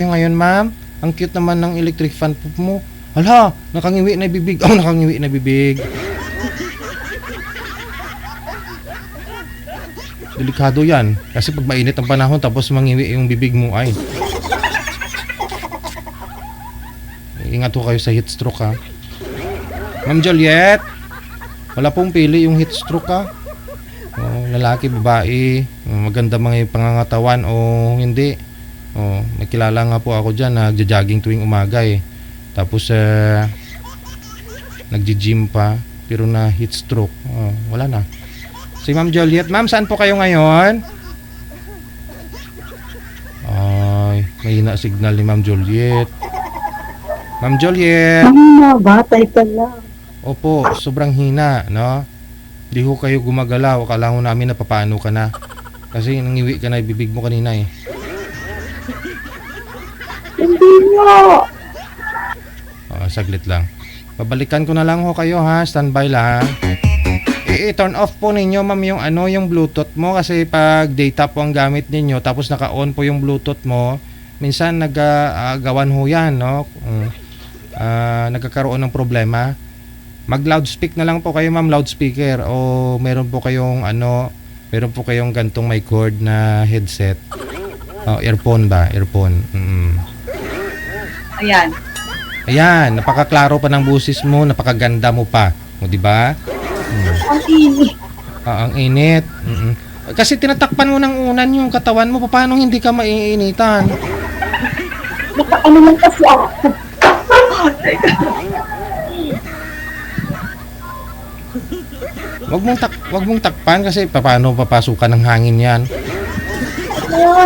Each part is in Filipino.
Ngayon, ma'am, ang cute naman ng electric fan po mo. Hala, nakangiwi na bibig. Oh, nakangiwi na bibig. Delikado yan. Kasi pag mainit ang panahon tapos mangiwi yung bibig mo ay. Ingat ho kayo sa heat stroke ha. Ma'am Juliet, wala pong pili yung heat stroke ha. Oh, lalaki, babae, maganda mga yung pangangatawan o hindi. Oh, nakilala nga po ako dyan, nagja-jogging tuwing umaga eh. Tapos nagji-gym pa, pero na heat stroke. Oh, wala na. Si Ma'am Juliet, ma'am, saan po kayo ngayon? Ay, mahina signal ni Ma'am Juliet. Ma'am Juliet. Batay ka lang. Opo, sobrang hina, no? Di ho kayo gumagalaw, akala ho namin na papaano ka na. Kasi nangiwi ka na ibibig mo kanina eh. Hindi mo. Saglit lang. Babalikan ko na lang ho kayo ha, standby lang. I-turn off po ninyo ma'am yung yung Bluetooth mo kasi pag data po ang gamit ninyo tapos naka-on po yung Bluetooth mo, minsan nagagawan ho yan, no? Nagkakaroon ng problema. Mag-loudspeak na lang po kayo ma'am, loudspeaker o meron po kayong meron po kayong gantong may cord na headset. Earphone ba? Earphone. Ayan, napakaklaro pa ng busis mo, napakaganda mo pa. O di ba? Ang init. Ang init. Kasi tinatakpan mo ng unan yung katawan mo, paano hindi ka maiinitan? Ano lang kasi ako. Wag mong takpan kasi paano papasukan ng hangin 'yan.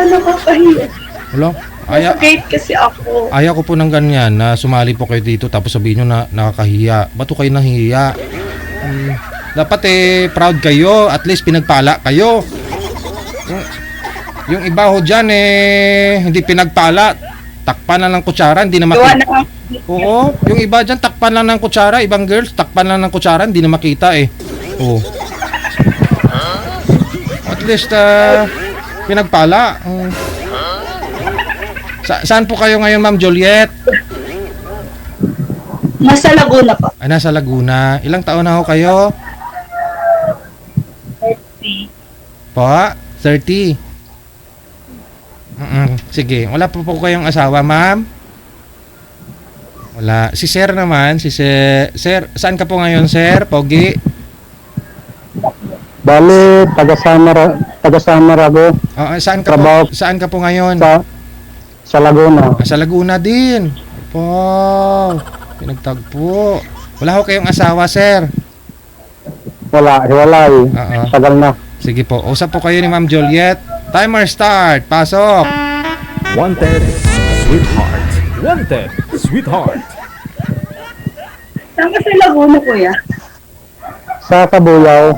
Nakakahiya. Wala. Nasa gate kasi ako. Ayaw ko po ng ganyan na sumali po kayo dito tapos sabihin nyo na nakakahiya. Ba't kayo nahihiya? Dapat proud kayo. At least pinagpala kayo. Yung iba ho dyan hindi pinagpala. Takpan lang ng kutsara, hindi na makita. Oo, yung iba dyan takpan lang ng kutsara. Ibang girls, takpan lang ng kutsara, hindi na makita eh. Oo. At least pinagpala. Saan po kayo ngayon, Ma'am Juliet? Nasa Laguna po. Nasa Laguna. Ilang taon na ho kayo? 30. Po? 30. Sige. Wala po kayong asawa, ma'am? Wala. Si Sir naman, Sir, saan ka po ngayon, Sir? Pogi? Bali, taga-Samarago. Saan ka po ngayon? Sa Laguna. Sa Laguna din. Wow. Pinagtagpo. Wala ho kayong asawa, Sir? Wala, hiwalay. Tagal na. Sige po. Usap po kayo ni Ma'am Juliet. Timer start. Pasok. Wanted, sweetheart. Wanted, sweetheart. Saan ka sa Laguna, kuya? Sa Kabuyaw.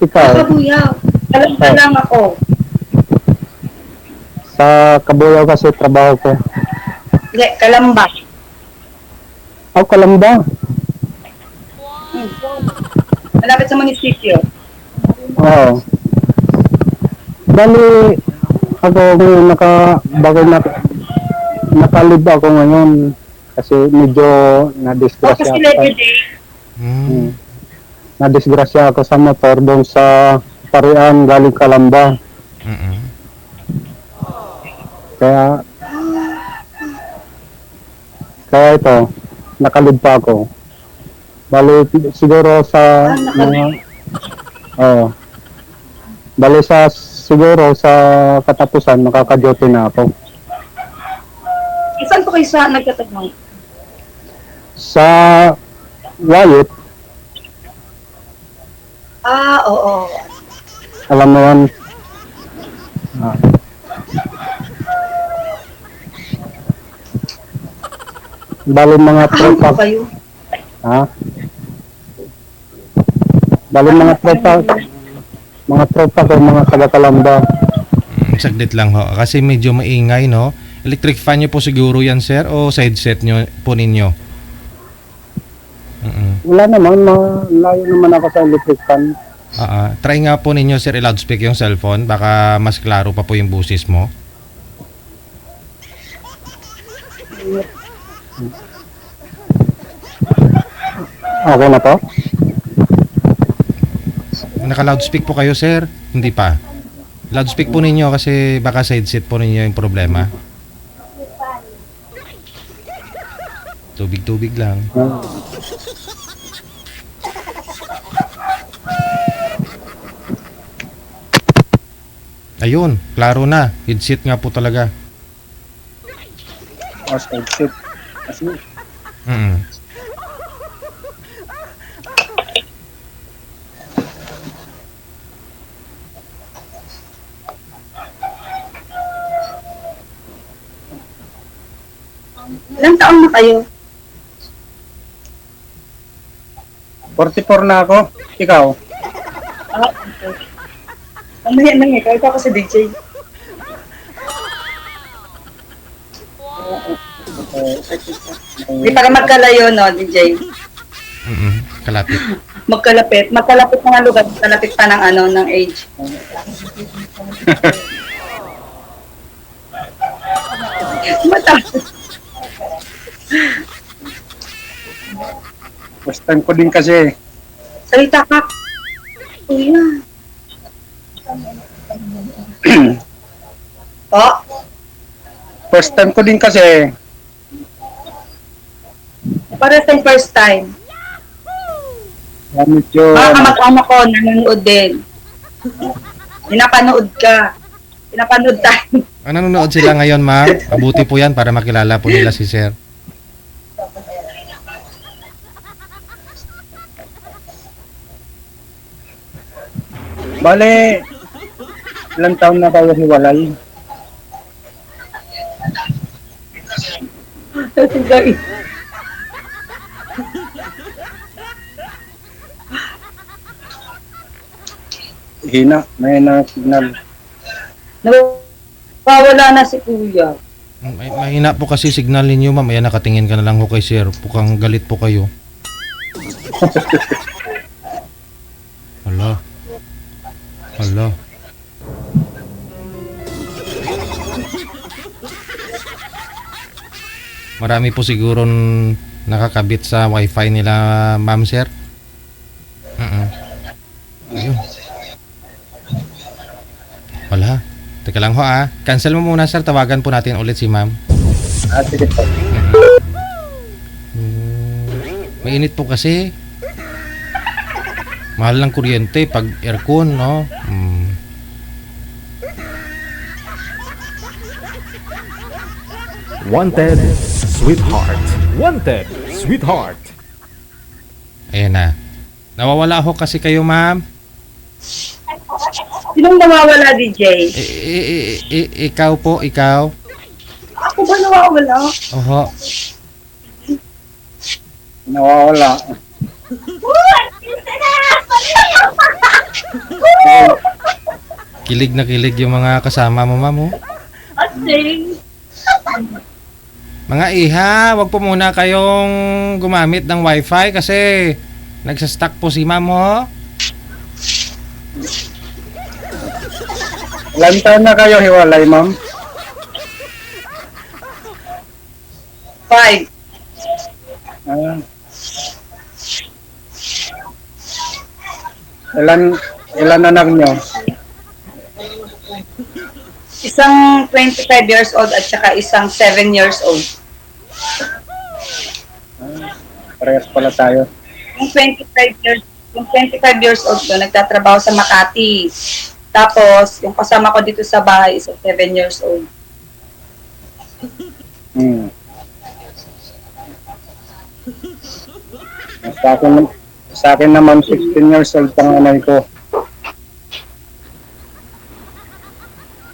Ikaw? Sa Kabuyaw. Alam ka lang ako. Sa Kabuyaw kasi trabaho ko. Hindi, Kalamba. Kalamba. Malapit sa munisipyo. Oo. Bali, ako ngayon nakalib ako ngayon kasi medyo nadisgrasya Kasi ako. Labor Day. Nadisgrasya ako sa motor doon sa Parian galing Kalamba. Kaya ito, nakalib pa ako. Bali siguro sa siguro sa katapusan makaka-duty na ako. Saan po kayo sa nagtatanong? Sa Wyatt, Oo. alam mo yan. Bali mga tropa. Kayo? Bali mga tropa ko, mga taga-Kalamba. Saglit lang ho. Kasi medyo maingay, no? Electric fan nyo po siguro yan, sir? O side set nyo po ninyo? Wala naman, layo naman ako sa electric fan. Try nga po ninyo, sir, i-loudspeak yung cellphone. Baka mas klaro pa po yung busis mo. Okay na po? Naka-loudspeak po kayo, sir? Hindi pa. Loudspeak po ninyo kasi baka side seat po ninyo yung problema. Tubig-tubig lang. Ayun, klaro na. Headset nga po talaga. Side seat. Kasi, Mm. Ilang taon na kayo? 44 na ako. Ikaw? Ah, okay. Mamaya na nga, ikaw kasi DJ. Di para magkalayo, no, DJ? Mm. Kalapit. Magkalapit. Magkalapit na nga lugar. Magkalapit pa ng ano, ng age. Mataas. First time ko din kasi. Salita ka. Kuya. Po? First time ko din kasi. Para sa first time. Medyo, Baka mag-ama ko, nanonood din. Pinapanood ka. Pinapanood tayo. Ang nanonood sila ngayon, ma'am. Mabuti po yan para makilala po nila si sir. bale, ilang taon na kayo hiwalay? Hina, may na signal. Nawawala na si kuya. Mahina po kasi signal ninyo, ma'am. Ayan, nakatingin ka na lang ho kay sir. Pukang galit po kayo. Hala. Hala. Marami po siguro nakakabit sa wifi nila, ma'am, sir. Ayun. Wala. Teka lang ho, ah. Cancel mo muna, sir. Tawagan po natin ulit si ma'am. Sige po. Mainit po kasi. Mahal ng kuryente pag aircon, no? Wanted, sweetheart. Wanted, sweetheart. Ayan na. Nawawala ho kasi kayo, ma'am. Sinong nawawala, DJ? Ikaw po, ikaw. Ako ba nawawala? Oho. Nawawala. Kilig na kilig yung mga kasama mo, ma'am. Oh. Asing. Mga iha, wag po muna kayong gumamit ng wifi kasi nagsastuck po si ma'am, ho. Ilang taon na kayo hiwalay, ma'am? 5. Ah. Ilan anak nyo? Isang 25 years old at saka isang 7 years old. Parehas pala tayo. Yung 25 years old ko, nagtatrabaho sa Makati. Tapos, yung kasama ko dito sa bahay is 7 years old. Sa akin naman 16 years old panganay ko.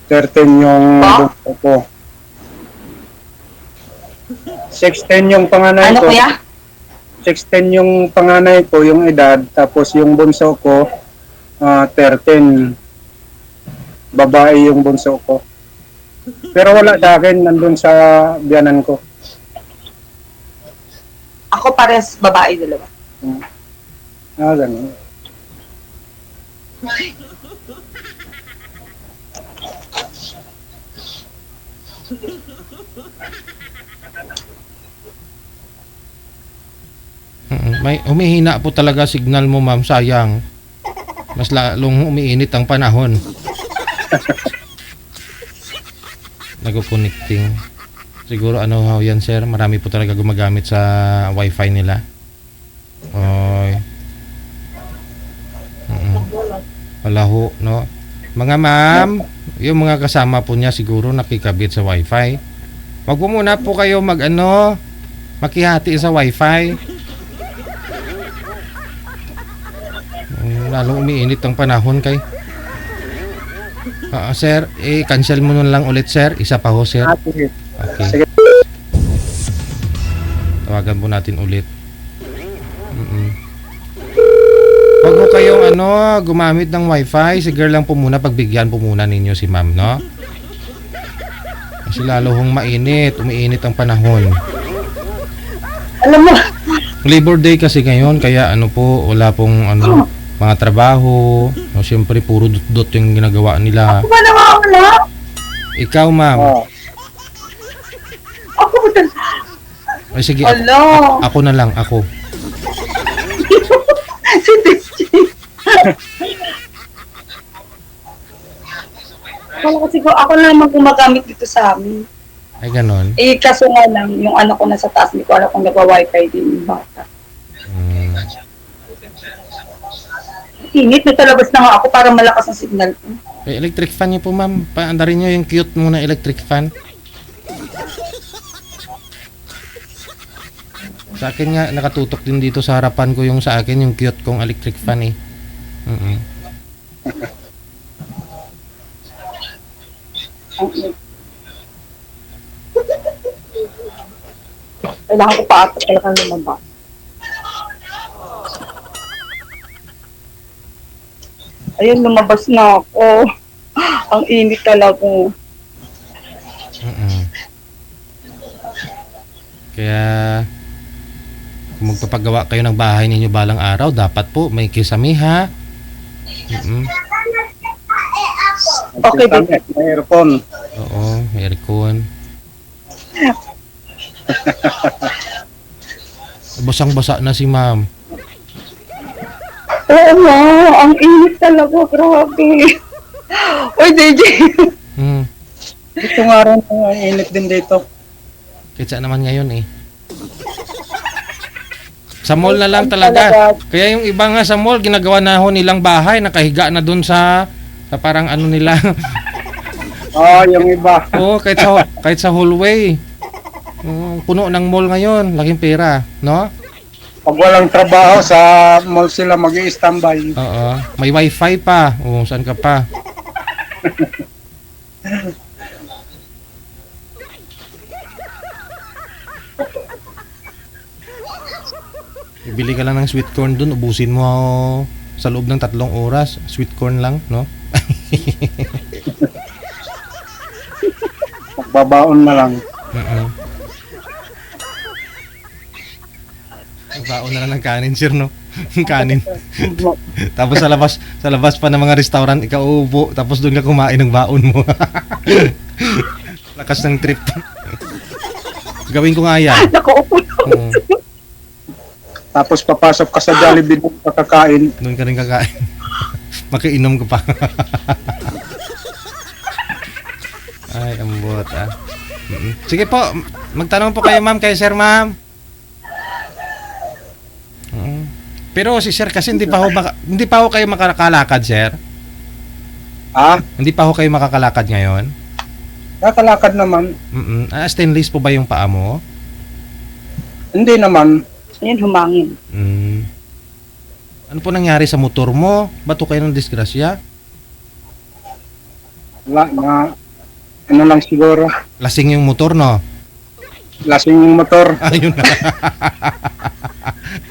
13 yung bunso ko. 16 yung panganay Ano ko. kuya? 16 yung panganay ko, yung edad. Tapos yung bunso ko, 13. Babae yung bunso ko. Pero wala sa akin, nandun sa biyanan ko. Ako pares babae dalawa. Ganun. May humihina po talaga signal mo, ma'am. Sayang. Mas lalong umiinit ang panahon. Nag-connecting. Siguro ano ho yan, sir. Marami po talaga gumagamit sa wifi nila. Oy. Wala ho, no? Mga ma'am, yung mga kasama po niya siguro nakikabit sa wifi. Wag po muna po kayo makihati sa wifi. Lalong umiinit ang panahon kay. Sir, cancel mo nun lang ulit, sir. Isa pa ho, sir. Sige. Okay. Sige. Tawagan po natin ulit. Wag mo kayong gumamit ng wifi. Sige lang po muna, pagbigyan po muna ninyo si ma'am, no? Kasi lalo hong mainit. Umiinit ang panahon. Alam mo, Labor Day kasi ngayon, kaya wala pong mga trabaho. No, siyempre, puro dot yung ginagawa nila. ako ba nawawala? Ikaw, ma'am. Oh. Ako ba Ay, sige, Hello. ako na lang, ako. Si Tichi. Kala ko siguro ako na naman gumagamit dito sa amin. Ay, ganon. Kaso nga lang, yung anak ko nasa taas, hindi ko alam kung nagwa-wifi din yung bata. Init, natalabas na nga ako para malakas ang signal ko. Electric fan niyo po, ma'am. Paandarin niyo yung cute mo na electric fan. Sa akin nga, nakatutok din dito sa harapan ko yung sa akin, yung cute kong electric fan eh. Ang init. Kailangan ko pa ata talagang lumabas. Ayun, lumabas na ako. Ang init talaga. Kaya, kung magpapagawa kayo ng bahay ninyo balang araw, dapat po may kisame, ha? Okay, baby. May earphone. Oo, may aircon. Basang-basa na si ma'am. Oo nga, ang init talaga. Grabe. Uy, DJ. Ito nga rin, ang init din dito. Kitsa naman ngayon eh. Sa mall na lang talaga. Kaya yung iba nga sa mall, ginagawa na ho nilang bahay, nakahiga na dun sa parang nila. Yung iba. Oo, kahit sa hallway. Puno ng mall ngayon, laking pera, no? Pag walang trabaho, sa mall sila mag-i-standby. Oo, may wifi pa. Oo, saan ka pa? Ibili ka lang ng sweet corn dun, ubusin mo sa loob ng 3 oras. Sweet corn lang, no? Magbabaon na lang. Baon na lang ng kanin, sir, no? Kanin. Tapos sa labas pa ng mga restaurant, ikaw uupo, tapos doon ka kumain ng baon mo. Lakas ng trip. Gawin ko nga yan. Nakaupo. Oo, Tapos papasok ka sa Jollibee mo kakakain. doon ka rin kakain. Makiinom ka pa. Ay, ambot ah. Sige po, magtanong po kayo, ma'am, kay sir, ma'am. Pero si sir kasi hindi pa ho kayo makakalakad, sir. Hindi pa ho kayo makakalakad ngayon. Kakalakad naman. Stainless po ba yung paa mo? Hindi naman. Ayun, humangin. Ano po nangyari sa motor mo? Ba't ho kayo ng disgrasya? Wala na. Ano lang siguro. Lasing yung motor, no? Lasing yung motor. Ayun na.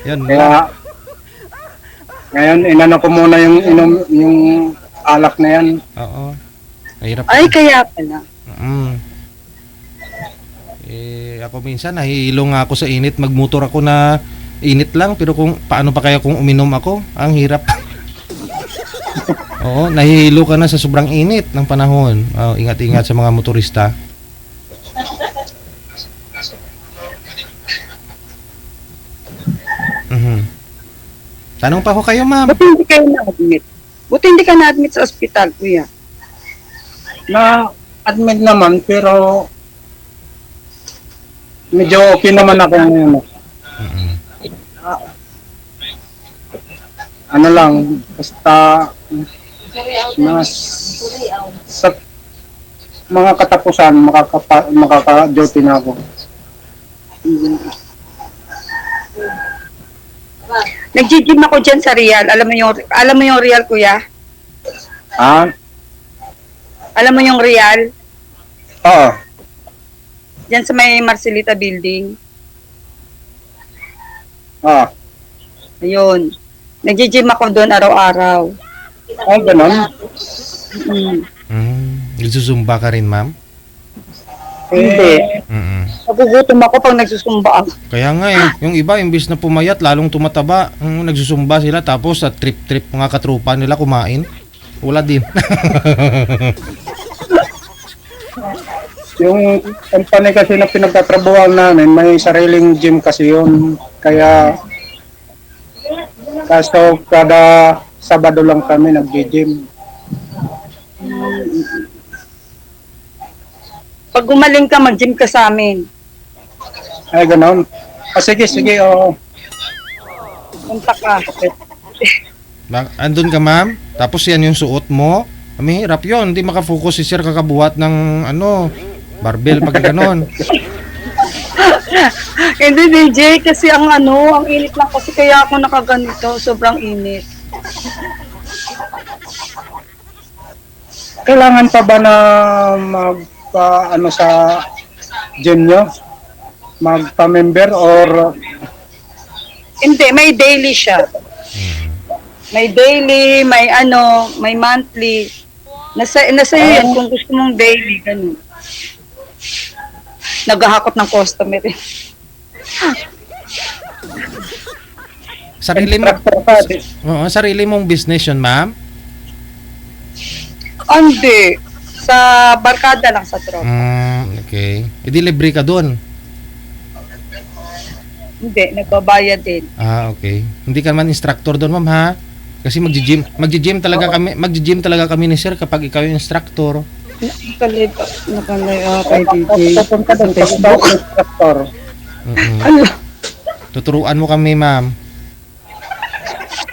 Yan na. Kaya ngayon inano ko muna yung alak na yan. Oo. Mahirap. Ay, kaya pala. Ako minsan nahihilo nga ako sa init, magmotor ako na init lang, pero paano pa kaya kung uminom ako? Ang hirap. Oo, nahihilo ka na sa sobrang init ng panahon. Ingat-ingat sa mga motorista. Mhm. Tanong pa ho kayo, ma'am. Buti hindi kayo na-admit. Buti hindi ka na-admit sa ospital, kuya. Na admit naman pero medyo okay naman ako ngayon. Mhm. Ano lang, basta mas sa mga katapusan makaka-duty na ako. Nag-gym ako dyan sa Real. Alam mo yung Real, kuya? Ah, Alam mo yung Real? oo. Dyan sa may Marcelita Building. Oo. Ayun. Nag-gym ako doon araw-araw. Oh, ganun. Nagsusumba ka rin, ma'am? Hindi. Mhm. Nagugutom ako pag nagsusumba ako. Kaya nga eh, yung iba imbis na pumayat lalong tumataba. Nagsusumba sila tapos sa trip-trip mga katrupa nila kumain. Wala din. Yung company kasi na pinagtatrabuhan namin, may sariling gym kasi yun. Kaya, kaso kada Sabado lang kami nag-gym. Pag gumaling ka, mag-gym ka sa amin. Ay, ganon. Ah, sige, sige, oo. Punta ka. Andun ka, ma'am? Tapos yan yung suot mo? Mahirap yun. Hindi makafocus si sir kakabuhat ng barbell pag ganon. Hindi, DJ, kasi ang init lang kasi kaya ako nakaganito. Sobrang init. Kailangan pa ba na magpa sa gym nyo? Magpa-member or Hindi, may daily siya. May daily, may monthly. Nasa iyo yan kung gusto mong daily, ganun. Naghahakot ng customer eh. Sarili mo, instructor ka? oo, sarili mong business yun, ma'am? Hindi. Sa barkada lang sa truck. Okay. E libre ka dun? Hindi, nagbabayad din. Okay. Hindi ka man instructor doon, ma'am, ha? Kasi magji-gym talaga kami ni sir kapag ikaw yung instructor. Nakalay kay DJ. Pupunta doon sa instructor. Ano? Tuturuan mo kami, ma'am.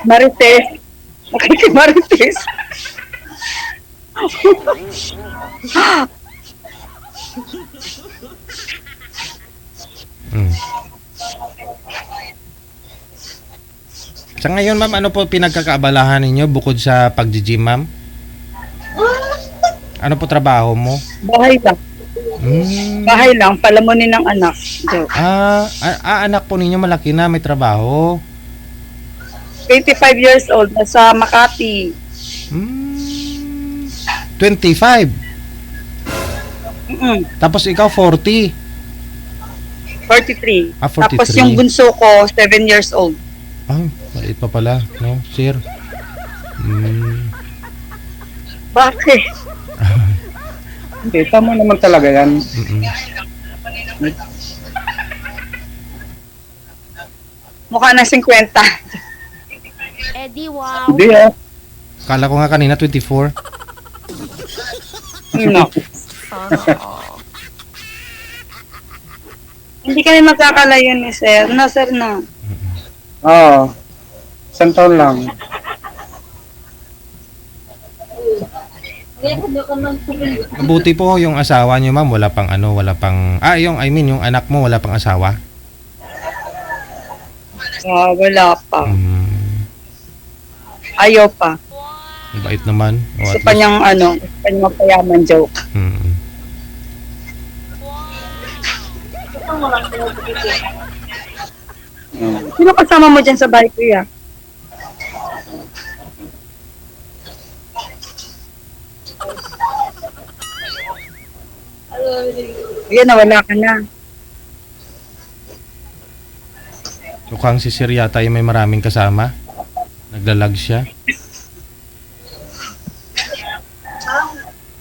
Marites. Okay, Marites. Mm. Sa ngayon, ma'am, ano po pinagkakaabalahan ninyo bukod sa pag-gym, ma'am? Ano po trabaho mo? Bahay lang. Bahay lang, palamunin ng anak. Joke. Anak po ninyo malaki na, may trabaho. 25 years old, nasa Makati. 25. Tapos ikaw 40. 43. 43. Tapos yung bunso ko, 7 years old. Maliit pa pala, no, sir? Bakit? Hindi, tama naman talaga yan. Mukha ng 50. Eddie, wow. Hindi ah. Kala ko nga kanina 24. No. Hindi kami magkakalayo ni sir. Na, sir na. Oo. Isang taon lang. Mabuti po yung asawa niyo, ma'am, wala pang yung anak mo wala pang asawa. Wala pa. Ayaw pa. Ang bait naman. Gusto pa niyang gusto pa niyang mapayaman, joke. Sino kasama mo dyan sa bahay, kuya? Kuya, nawala ka na. Mukhang si sir yata yung may maraming kasama. Naglalag siya.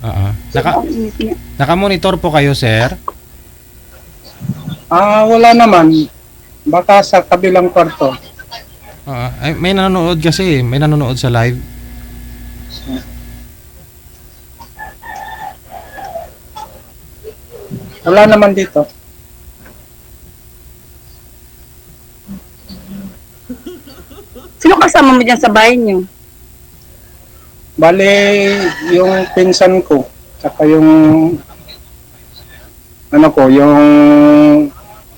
Ang init niya. Naka-monitor po kayo, sir? Wala naman. Baka sa kabilang kwarto. Ay, may nanonood kasi, may nanonood sa live. Wala naman dito. Sino kasama mo dyan sa bahay niyo? Bale, yung pinsan ko, saka yung yung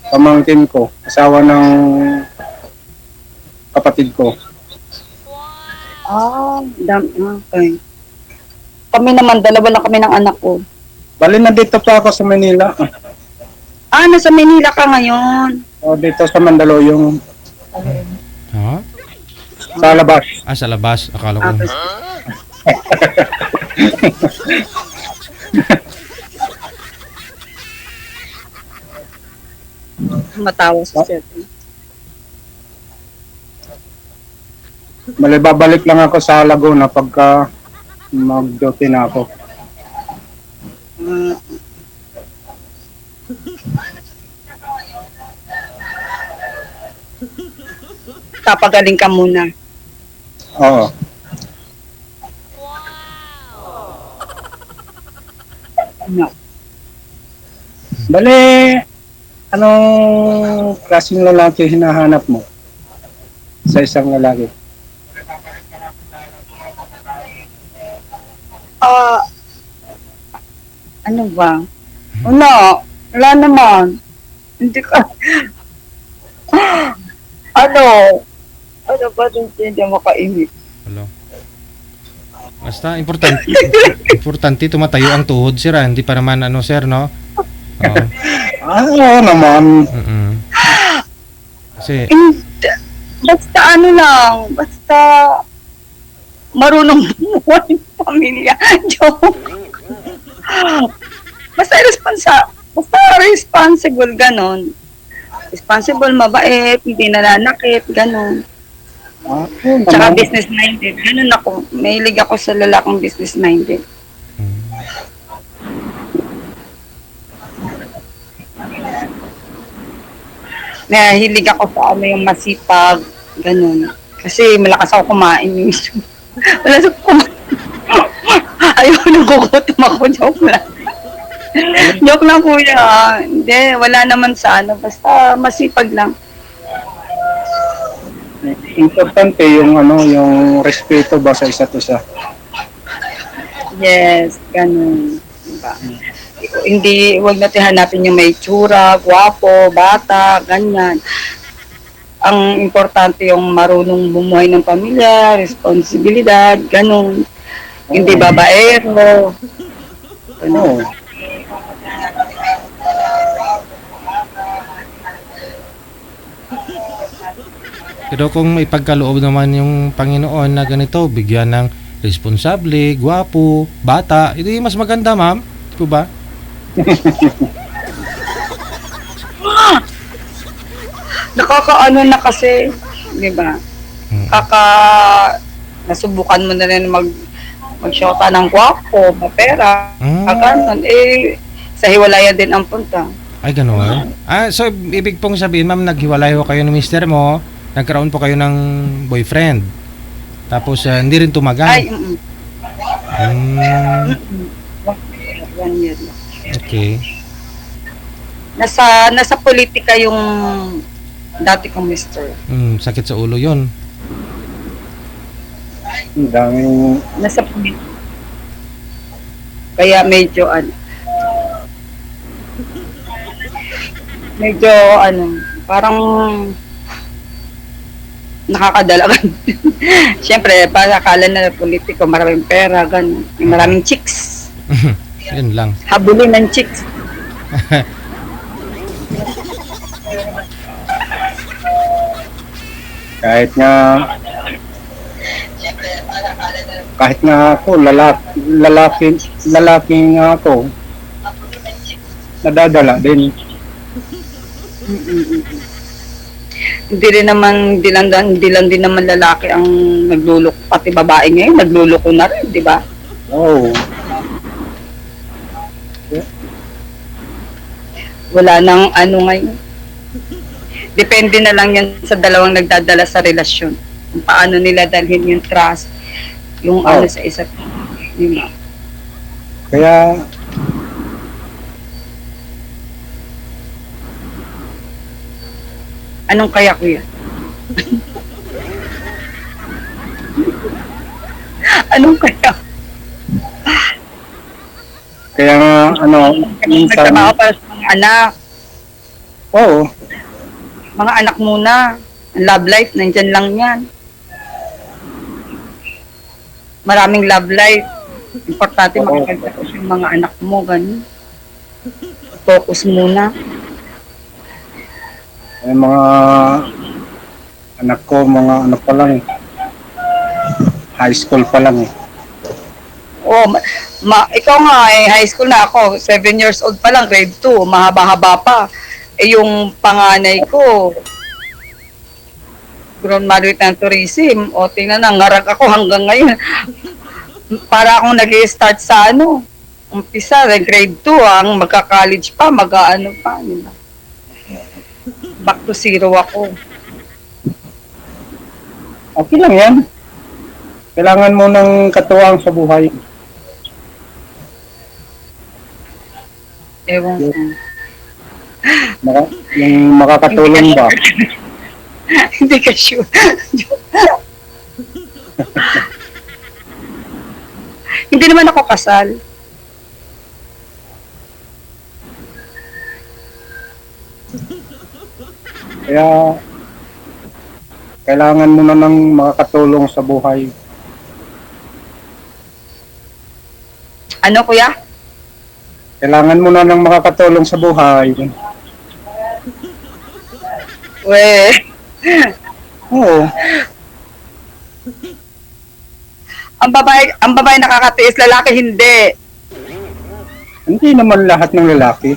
pamangkin ko, asawa ng kapatid ko. Okay. Kami naman, dalawa lang kami ng anak ko. Bale, nandito pa ako sa Manila. Nasa Manila ka ngayon. Dito sa Mandaluyong, Ha? sa labas. Sa labas. Akala ko. Matawa sa set. Bale, babalik lang ako sa Laguna pagka mag-duty na ako. Papagaling ka muna. Oo. No. Bale, anong klaseng lalaki hinahanap mo sa isang lalaki? Ano ba? Wala naman. Hindi ka. Ano ba hindi makaimik? Hello. Basta importante importante tumatayo ang tuhod sir, hindi pa naman sir, no? Oo. Oo naman. Mm-mm. Kasi Basta basta marunong bumuhay ng pamilya. Joke. Basta responsible, ganon. Responsible, mabait, hindi nananakit, ganon. Tsaka business-minded. Ganon ako. Mahilig ako sa lalaking business-minded. Nahilig ako sa yung masipag, ganon. Kasi malakas ako kumain minsan. Wala sa kumain. Ayaw, nagugutom ako. Joke lang. Joke lang, kuya. Hindi, wala naman sa basta masipag lang. Importante yung yung respeto ba sa isa't isa. Yes, ganun. Diba? Hindi, wag natin hanapin yung may tsura, gwapo, bata, ganyan. Ang importante yung marunong bumuhay ng pamilya, responsibilidad, ganun. Hindi babaero. Oo. pero kung may pagkaloob naman yung Panginoon na ganito, bigyan ng responsable, gwapo, bata, ito mas maganda, ma'am. Di ba? Nakakaano na kasi, di ba? Nasubukan mo na rin mag-shota ng gwapo, mapera, ganun. Sa hiwalayan din ang punta. Ay, gano'n. So, ibig pong sabihin, ma'am, naghiwalay ho kayo ng mister mo, nagkaroon po kayo ng boyfriend. Tapos, hindi rin tumagal. Ay, 1 year na. Okay. Nasa politika yung dati kong mister. Sakit sa ulo yon. Ang daming Nasa politika. Kaya medyo parang nakakadalagan. Siyempre, para akala na politiko, maraming pera, ganun. Maraming chicks. Yun lang. Habulin ng chicks. kahit nga ako lalaki nga ako, nadadala din. Hindi lang din naman lalaki ang nagluloko, pati babae ngayon nagluloko na rin, di ba? Wala nang ano ngayon. Depende na lang yan sa dalawang nagdadala sa relasyon. Kung paano nila dalhin yung trust, yung Oh. ano sa isa't yun nga. Kaya, Anong kaya kuya? Anong kaya? kaya nga, ano, minsan, Nagtrabaho para sa mga anak. oo, Mga anak muna. Ang love life, nandyan lang yan. Maraming love life. Importante Oo. makipagtapos yung mga anak mo, ganun. Focus muna. yung mga anak ko, mga ano pa lang eh. High school pa lang eh. Oh, ikaw nga high school na ako, 7 years old pa lang, grade 2, mahaba-haba pa. Eh yung panganay ko, grown maritime tourism, o tingnan na, ngarag ako hanggang ngayon. Para akong nag-start sa ano, umpisa, grade 2, ang magka-college pa, mag-ano pa, diba? Back to zero ako. Okay lang yan. Kailangan mo ng katuwang sa buhay. Ewan ko. Yung makakatulong ba? Hindi ka sure. Hindi naman ako kasal. Kaya, kailangan mo na ng makakatulong sa buhay. Ano kuya? Kailangan mo na ng makakatulong sa buhay. We, Oo. ang babae nakakatiis, lalaki hindi. Hindi naman lahat ng lalaki.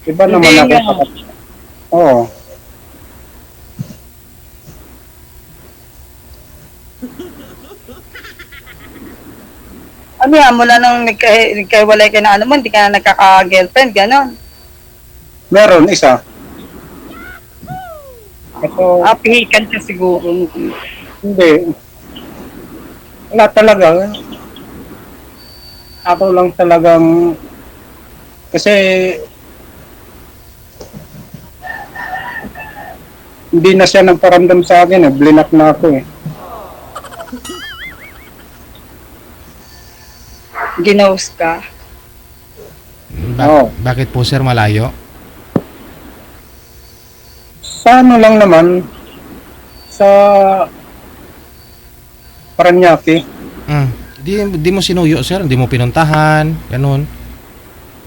Iba naman Hindi ako. nga. Oo. Ano yan, mula nung nagkahiwalay ka na ano mo, hindi ka na nagkaka-girlfriend, gano'n. Meron, isa. Ito, Pihikan ka siguro. hindi. Wala talaga. Ako lang talagang, kasi, hindi na siya nagparamdam sa akin eh. Blinak na ako eh. Ginaus ka. Oo. Bakit po sir malayo? Sa ano lang naman, sa Paranaque, Di mo sinuyo sir, di mo pinuntahan, ganun.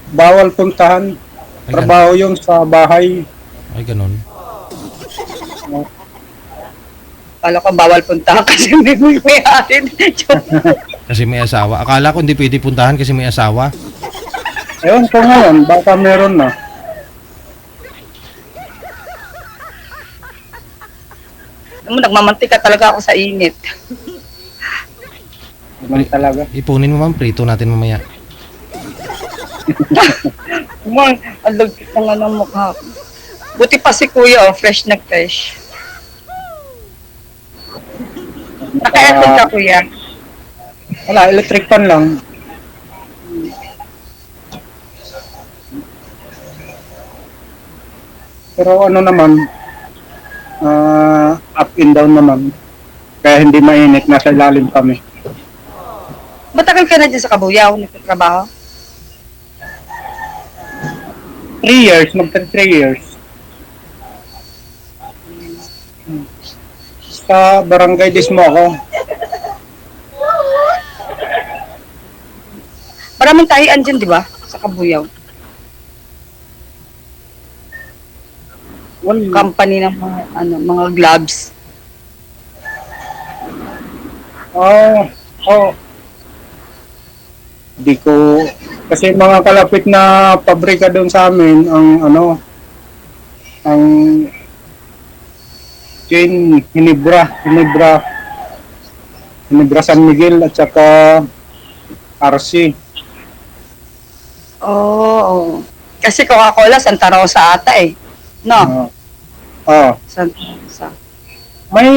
bawal puntahan. Ay, Trabaho yun sa bahay. Ay ganun. Kala ko bawal punta kasi may atin. Kasi may asawa. Akala ko hindi pwede puntahan kasi may asawa. Ewan ko ngayon, baka meron na. Nagmamantika talaga ako sa init. Naman talaga. Ipunin mo ma'am, prito natin mamaya. Ang lagkit ng ano mukha ko. Buti pa si kuya, fresh na fresh. Naka-aircon ka kuya. Wala, electric fan lang. Pero ano naman, up and down naman. Kaya hindi mainit, nasa ilalim kami. Matagal ka na dyan sa Kabuyaw, nagtatrabaho? 3 years, magta 3 years. Sa Barangay Dismo ako. Maraming tahian dyan, di ba? Sa Kabuyaw. Company ng mga, mga gloves. Oh. Di ko, kasi mga kalapit na pabrika doon sa amin, ang Hinebra, Negra San Miguel at saka RC. Oo. Kasi Coca-Cola, Santa Rosa ata eh. No? Santa Rosa. May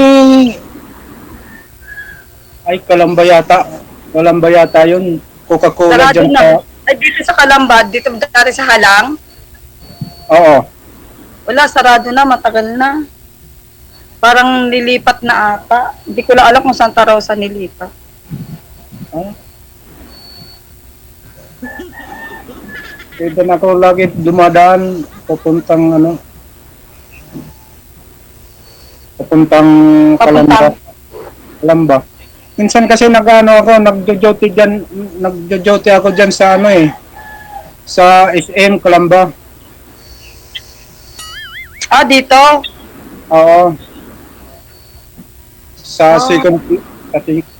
ay Kalamba yata yun. Coca-Cola Sarado dyan na. sa Ay, dito sa Kalambad, dito dati sa Halang. oo. Wala, sarado na, matagal na. Parang nilipat na ata. Hindi ko lang alam kung Santa Rosa nilipat. Ah. Kaya doon ako lagi dumadaan papuntang papuntang Kalamba. Kalamba. Minsan kasi nagjo-duty ako diyan sa sa SM Kalamba. Ah, dito? Oo. Sa Ah.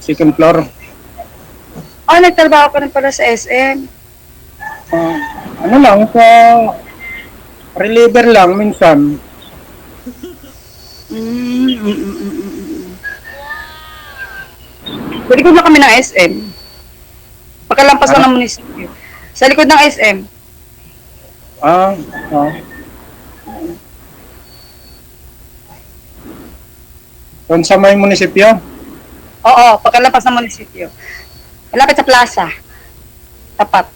second floor. Ah, nagtrabaho ka rin pala sa SM. Lang sa reliever lang minsan. Sa likod na kami ng SM. Pagkalampas lang ng munisipyo. Sa likod ng SM. Ah. Doon sa may munisipyo? Oo, pagkalampas ng munisipyo. Malapit sa plaza. Tapat.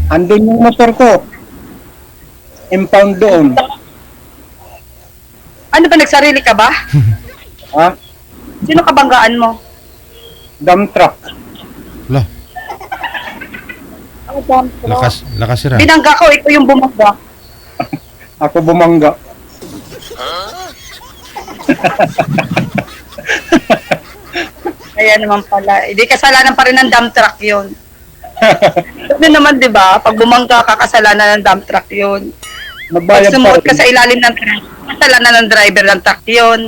Andun yung motor ko. Impound doon. Ano ba, nagsarili ka ba? Ha? Sino kabanggaan mo? Dump truck. Wala, lakas sira. Binangga ko, ito yung bumangga. Ako bumangga. Kaya naman pala. Hindi kasalanan pa rin ng dump truck yun. Ano naman, di ba? Pag bumangga ka, kasalanan ng dump truck yun. Pag Nagbayad pa sumuot ka rin. sa ilalim ng truck, kasalanan ng driver ng truck yun.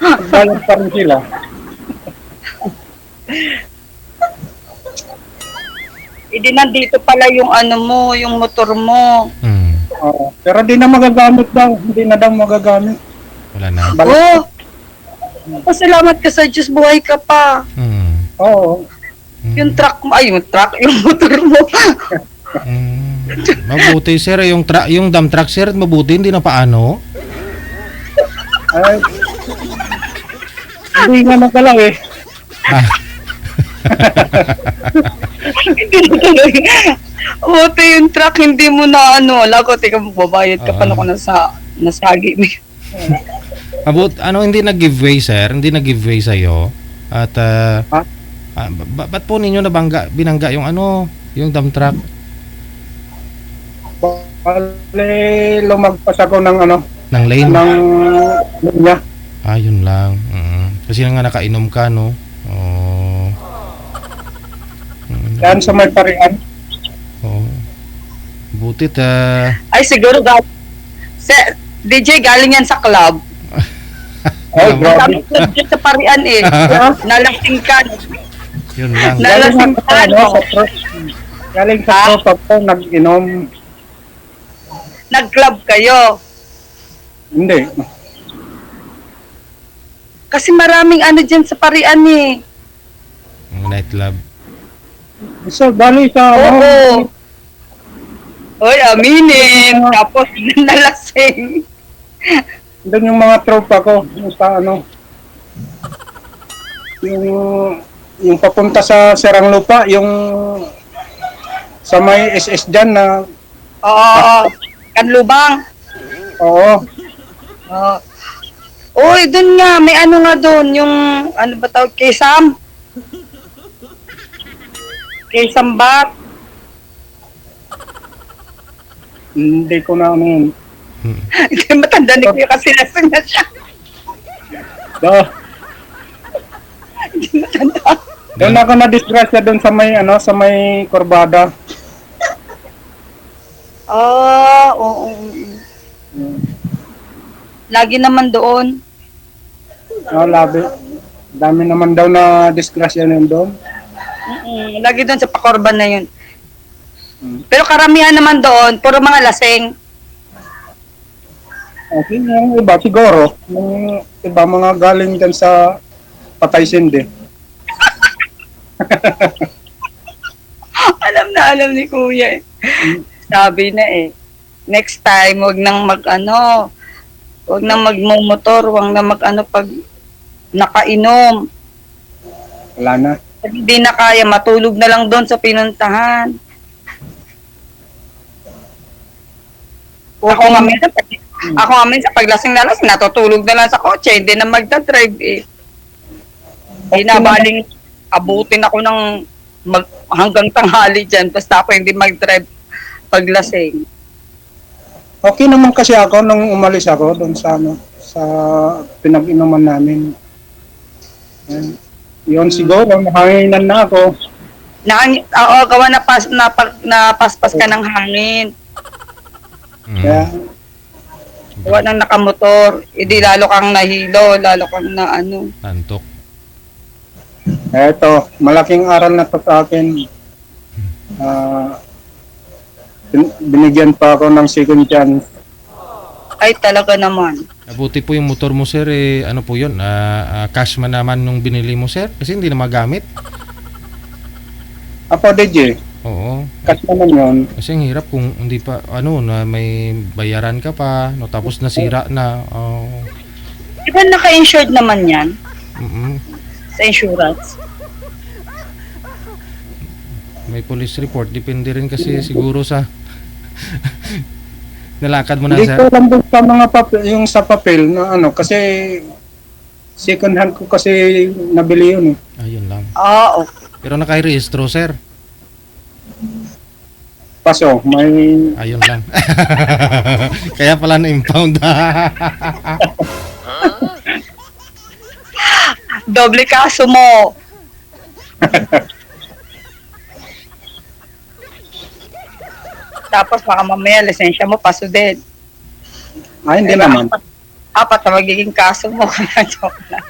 Nagbayad pa rin sila. Hindi nandito pala yung ano mo, yung motor mo. Oo. Pero di na magagamit daw. Hindi na daw magagamit. Wala na. Oh! Pasalamat ka sa Diyos, buhay ka pa. Oo. Yung truck mo, ay yung truck, yung motor mo. Mabuti sir, yung dump truck sir, mabuti hindi na paano. Ay. Hindi nga nagalaw eh. Hindi na tuloy. Buti yung truck, hindi mo na ano, lago, tika magbabayad ka pa na kung nasagi mo. Hindi nag-giveaway sir, hindi nag-giveaway sa'yo. At ba't po ninyo binangga yung yung dump truck? Bale, lumagpas ako ng Ng lane? ng linya. Yun lang. Kasi nga nakainom ka, no? Oh. Yan sa may parian. Oh. Butit Ay, siguro DJ, galing yan sa club. Ay, grabe. Sabi ko dyan sa parian eh. Nalasing ka. yun lang. Nalasing ka. Galing sa tropa ko, nag-inom. Nag-club kayo. Hindi. Kasi maraming ano dyan sa parian eh. Nightclub. So, bali sa Oo. Oy, aminin. Tapos nalasing. doon yung mga tropa ko, yung sa yung papunta sa Serang Lupa, yung sa may SS dyan na, Oo. Kanlubang. oo, Oo. Uy, dun nga. May ano nga dun. Yung, ano ba tawag? Kesam. Kesam bat. hindi ko na yun. Hindi matanda ni Kuya kasi lasing na siya. Hindi matanda. Doon ako na-disgrasya doon sa may Corbada. Oo. Lagi naman doon. Labi. Dami naman daw na disgrasya yun doon. Lagi doon sa Pakorban na yun. Pero karamihan naman doon, puro mga lasing. Okay, yung iba siguro. Yung iba mga galing dyan sa patay sindi. Alam ni Kuya eh. Sabi na eh, next time, wag nang wag nang magmumotor, wag nang pag nakainom. Wala na. Pag hindi na kaya, matulog na lang doon sa pinuntahan. Ako nga minsan, paglasing na lasing, natutulog na lang sa kotse, hindi na magdadrive eh. Hindi na baling abutin ako ng hanggang tanghali dyan, basta ako hindi mag-drive paglasing. Okay naman kasi ako nung umalis ako doon sa sa pinag-inuman namin. Yun siguro, nahanginan na ako. Oo, gawa napaspas ka ng hangin. Kaya, Gawa ng nakamotor. Hindi lalo kang nahilo, lalo kang Antok. eto, malaking aral na to sa akin. Binigyan pa ako ng second chance. Ay, talaga naman. Mabuti po yung motor mo, sir. Ano po yun? Cash man naman nung binili mo, sir? Kasi hindi na magamit. Apo, DJ, Oo. kasi naman yun. Kasi ang hirap kung hindi pa, na may bayaran ka pa, no, tapos nasira na. Di ba naka-insured naman yan Mm-mm. sa insurance? May police report. Depende rin kasi siguro sa nalakad mo na, Hindi sir. ko alam doon sa mga papel, yung sa papel na kasi second hand ko kasi nabili yun eh. Ayun lang. Oo. Pero naka-rehistro, sir. Paso, may Ayun lang. Kaya pala na-impound. Doble kaso mo. Tapos baka mamaya lisensya mo paso din. hindi naman. Apat na magiging kaso mo. Joke lang.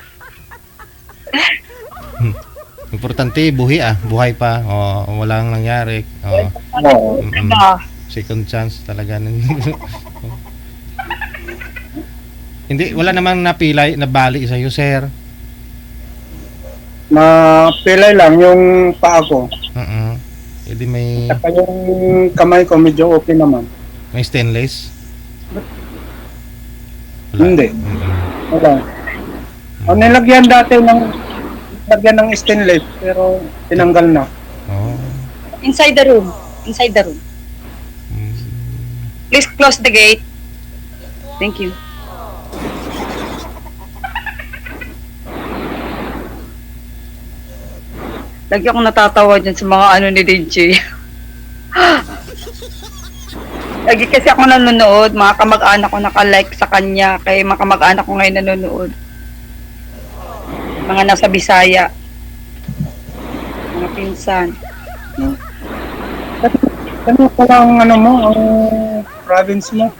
Importante, buhay pa. Walang nangyari. Oo. Diba? Second chance talaga. Hindi, wala namang nabali sa'yo, sir. Napilay lang yung paa ko. Hindi may Saka yung kamay ko medyo okay naman. stainless. Hindi. Mm-mm. Wala. Nilagyan dati ng stainless pero tinanggal na. Oh. Inside the room. Inside the room. Mm. Please close the gate. Thank you. Lagi akong natatawa dyan sa mga ni DJ. Lagi kasi ako nanonood, mga kamag-anak ko naka-like sa kanya, kaya mga kamag-anak ko ngayon nanonood. Mga nasa Bisaya. Mga pinsan. Ano pa lang mo, ang province mo?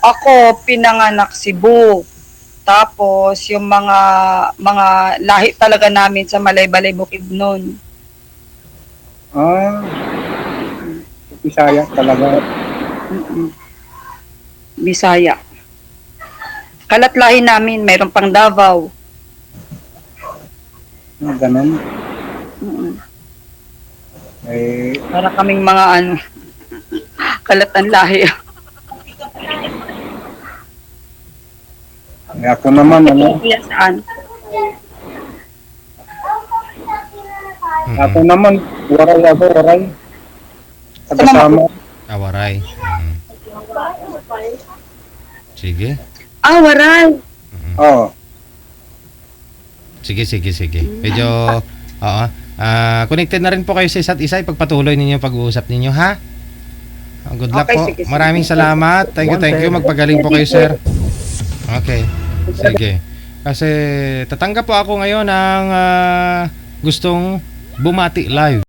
Ako, pinanganak Cebu. Tapos, yung mga lahi talaga namin sa Malay-Balay Bukidnon. Bisaya talaga. Bisaya. Kalat lahi namin, mayroon pang Davao. Ganun. Mm-mm. Eh, Para kaming mga kalat ang lahi. ako naman, Kuya, saan? ako naman, waray. Tagasama. Awaray. Sige. Waray. Oo. Sige. Medyo, oo. Connected na rin po kayo sa isa't isa. Ipagpatuloy ninyo yung pag-uusap ninyo, ha? Good luck Okay, po. sige. Maraming salamat. Thank you. Magpagaling po kayo, sir. Okay. Sige. Kasi tatanggap po ako ngayon ng gustong bumati live.